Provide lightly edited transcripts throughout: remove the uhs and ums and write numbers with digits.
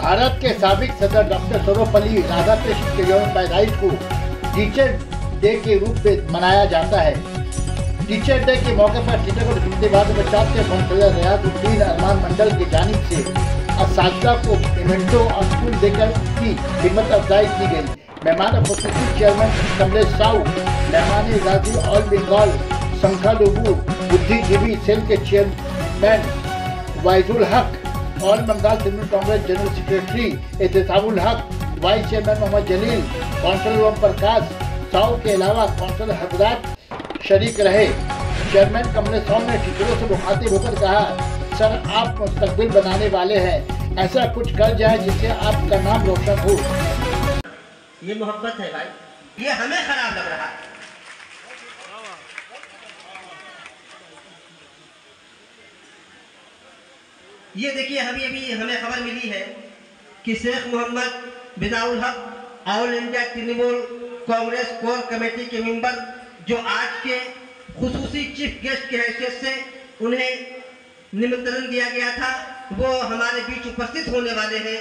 भारत के साबिक सदर डॉक्टर सर्वपल्ली राधाकृष्णन के यौम पैदाइश को टीचर डे के रूप में मनाया जाता है। टीचर डे के मौके पर टीचर को इस्तेमाल बचाव के काउंसलर रियाजुद्दीन अरमान मंडल की जानिब से असातिज़ा को इवेंटो और स्कूल देकर की हिम्मत अफजाई की गई। मेहमान उपस्थिति चेयरमैन कमलेश साहू, मेहमान इजाज़ी ऑल बंगाल संख्यालघु बुद्धिजीवी सेल के chairman Waizul Haque, all Bengal Trinamool Congress general secretary Ehtisamul Haque, vice chairman Mohammad Jalil, councillor Om Prakash Sahu के अलावा काउंसलर हजरात शरीक रहे। चेयरमैन कमलेश साहू ने टीचरों से मुखातिब होकर कहा, सर आप मुस्तकबिल बनाने वाले हैं, ऐसा कुछ कर जाए जिससे आपका नाम रोशन हो। ये मोहब्बत है भाई, ये हमें खराब लग रहा है। ये देखिए अभी हमें खबर मिली है कि शेख मोहम्मद बिनाउल हक all India Trinamool Congress core committee के मेंबर जो आज के खुसूसी चीफ गेस्ट की हैसियत से उन्हें निमंत्रण दिया गया था, वो हमारे बीच उपस्थित होने वाले हैं।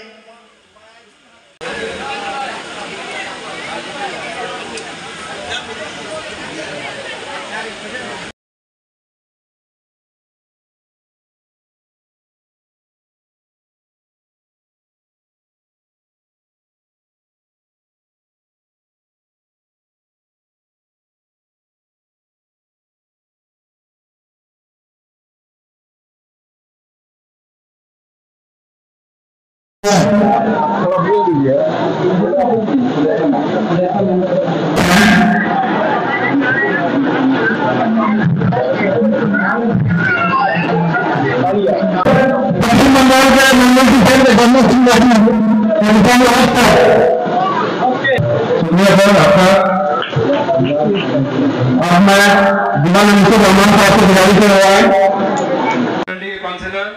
काउंसलर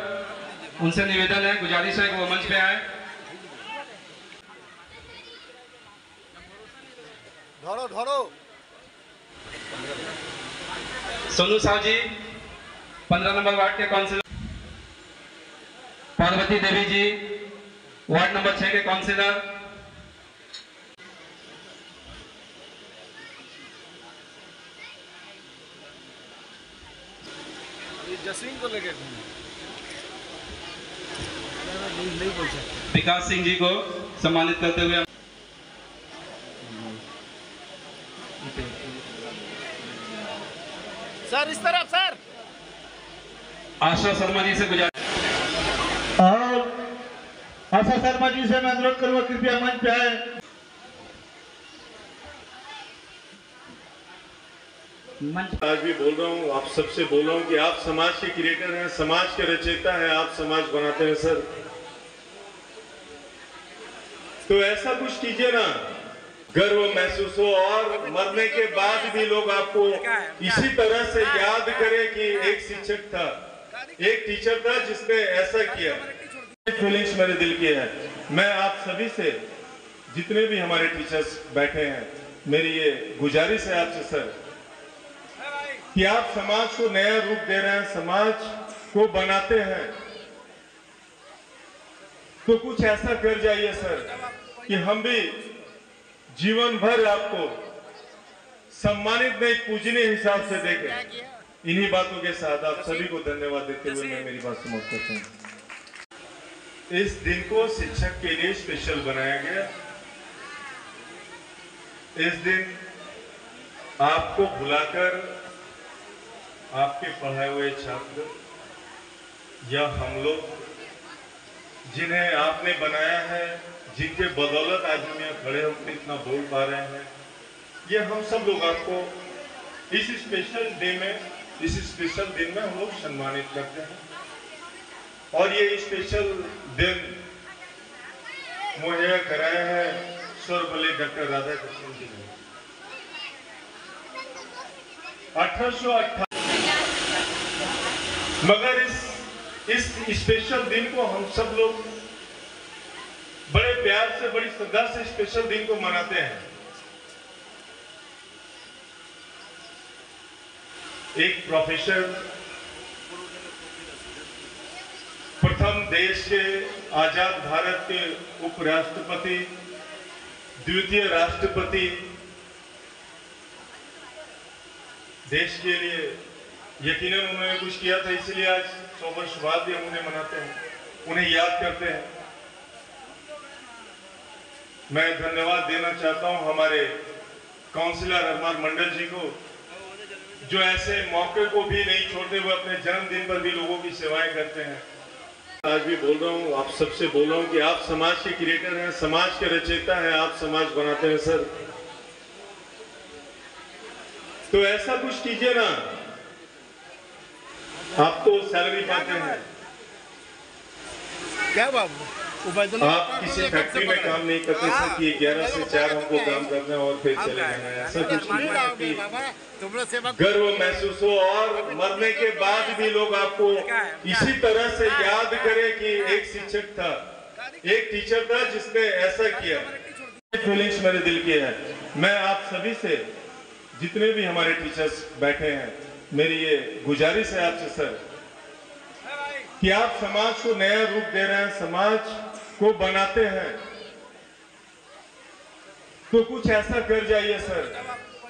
उनसे निवेदन है, गुजारिश है कि वो मंच पे आए। धरो सोनू साहू जी 15 नंबर वार्ड के काउंसलर, पार्वती देवी जी वार्ड नंबर 6 के काउंसलर, जसीम को लेके नहीं बोल सकते। विकास सिंह जी को सम्मानित करते हुए सर इस तरफ सर। आशा शर्मा जी से गुजारिश, आशा शर्मा जी से मैं अनुरोध करूंगा कृपया मंच पे आए। आज भी बोल रहा हूँ, आप सबसे बोल रहा हूँ कि आप समाज के क्रिएटर हैं, समाज के रचयिता हैं, आप समाज बनाते हैं सर। तो ऐसा कुछ कीजिए ना, गर्व महसूस हो और मरने के बाद भी लोग आपको इसी तरह से याद करें कि एक शिक्षक था, एक टीचर था जिसने ऐसा किया। फीलिंग्स मेरे दिल की है। मैं आप सभी से, जितने भी हमारे टीचर्स बैठे हैं, मेरी ये गुजारिश है आपसे सर कि आप समाज को नया रूप दे रहे हैं, समाज को बनाते हैं, तो कुछ ऐसा कर जाइए सर कि हम भी जीवन भर आपको सम्मानित नहीं, पूजनीय हिसाब से देखें। इन्हीं बातों के साथ आप सभी को धन्यवाद देते हुए मैं मेरी बात समाप्त करता हूं। इस दिन को शिक्षक के लिए स्पेशल बनाया गया। इस दिन आपको बुलाकर आपके पढ़ाए हुए छात्र या हम लोग जिन्हें आपने बनाया है, जिनके बदौलत आज हम यहाँ खड़े होकर इतना बोल पा रहे हैं, ये हम सब लोग आपको इस स्पेशल डे में, इस स्पेशल दिन में हम लोग सम्मानित करते हैं। और ये स्पेशल दिन मुहैया कराया है सर्वपल्ली डॉक्टर राधाकृष्णन जी ने 1858। मगर इस स्पेशल दिन को हम सब लोग बड़े प्यार से, बड़ी श्रद्धा से स्पेशल दिन को मनाते हैं। एक प्रोफेसर, प्रथम देश के आजाद भारत के उपराष्ट्रपति, द्वितीय राष्ट्रपति, देश के लिए यकीनन उन्होंने कुछ किया था, इसलिए आज 100 वर्ष बाद भी हम उन्हें मनाते हैं, उन्हें याद करते हैं। मैं धन्यवाद देना चाहता हूं हमारे काउंसिलर अरमान मंडल जी को, जो ऐसे मौके को भी नहीं छोड़ते हुए अपने जन्मदिन पर भी लोगों की सेवाएं करते हैं। आज भी बोल रहा हूं, आप सबसे बोल रहा हूं कि आप समाज के क्रिएटर हैं, समाज के रचयिता हैं, आप समाज बनाते हैं सर। तो ऐसा कुछ कीजिए ना, आप तो सैलरी पाते हैं, क्या बाबू आप किसी फैक्ट्री में काम नहीं करते सर कि 11 से 4 हमको काम करना है और फिर चले जाना है। ऐसा कुछ नहीं, गर्व महसूस हो और मरने के बाद भी लोग आपको इसी तरह से याद करें कि एक शिक्षक था, एक टीचर था जिसने ऐसा किया। फीलिंग्स मेरे दिल की है। मैं आप सभी से, जितने भी हमारे टीचर्स बैठे हैं, मेरी ये गुजारिश है आपसे सर कि आप समाज को नया रूप दे रहे हैं, समाज को बनाते हैं, तो कुछ ऐसा कर जाइए सर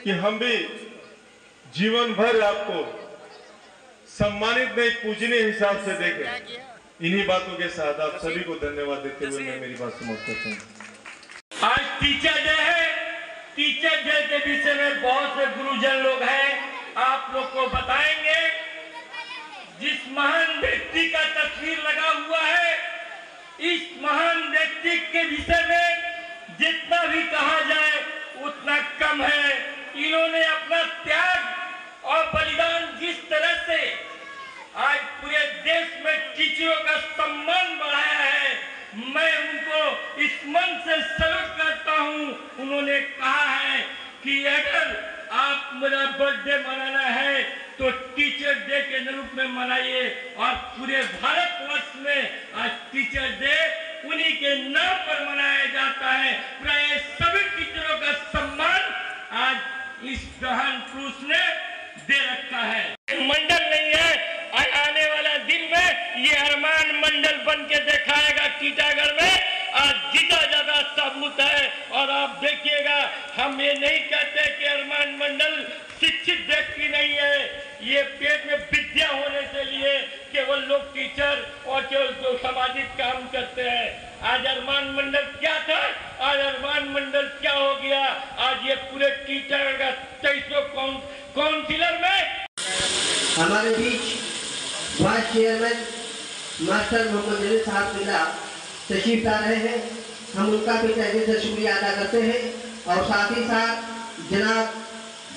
कि हम भी जीवन भर आपको सम्मानित नहीं, पूजनीय हिसाब से देखें। इन्हीं बातों के साथ आप सभी को धन्यवाद देते हुए मैं मेरी बात समाप्त करता हूँ। आज टीचर डे है। टीचर डे के विषय में बहुत से गुरुजन लोग हैं, आप लोग को बताएंगे। जिस महान व्यक्ति का तस्वीर लगा हुआ है, इस महान व्यक्ति के विषय में जितना भी कहा जाए उतना कम है। इन्होंने अपना त्याग और बलिदान जिस तरह से आज पूरे देश में टीचरों का सम्मान बढ़ाया है, मैं उनको इस मन से सल्यूट करता हूं। उन्होंने कहा है कि अगर आप मेरा बर्थडे मनाना है तो टीचर डे के रूप में मनाइए, और पूरे भारतवर्ष में आज टीचर डे उन्हीं के नाम पर मनाया जाता है। प्राय सभी टीचरों का सम्मान आज इस महान पुरुष ने दे रखा है। मंडल नहीं है, आने वाला दिन में ये अरमान मंडल बन के दिखाएगा टीटागढ़ में। आज जीता जाता सबूत है। और आप देखिएगा, हम ये नहीं कहते कि अरमान मंडल शिक्षित व्यक्ति नहीं है, ये पेट में विद्या होने से लिए केवल लोग टीचर और केवल जो सामाजिक काम करते हैं। आज अरमान मंडल क्या था, आज अरमान मंडल क्या हो गया। आज ये पूरे टीचर का 2300 काउंसिलर में हमारे बीच वाइस चेयरमैन मास्टर मोहम्मद जलील साहब मिला तशरीफ ला रहे हैं। हम उनका भी तहे से शुक्रिया अदा करते हैं। और साथ ही साथ जनाब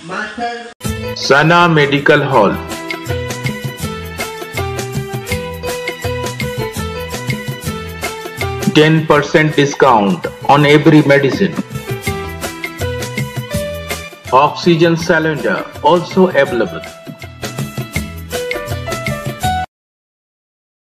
master Sana medical hall, %10 discount on every medicine. Oxygen cylinder also available.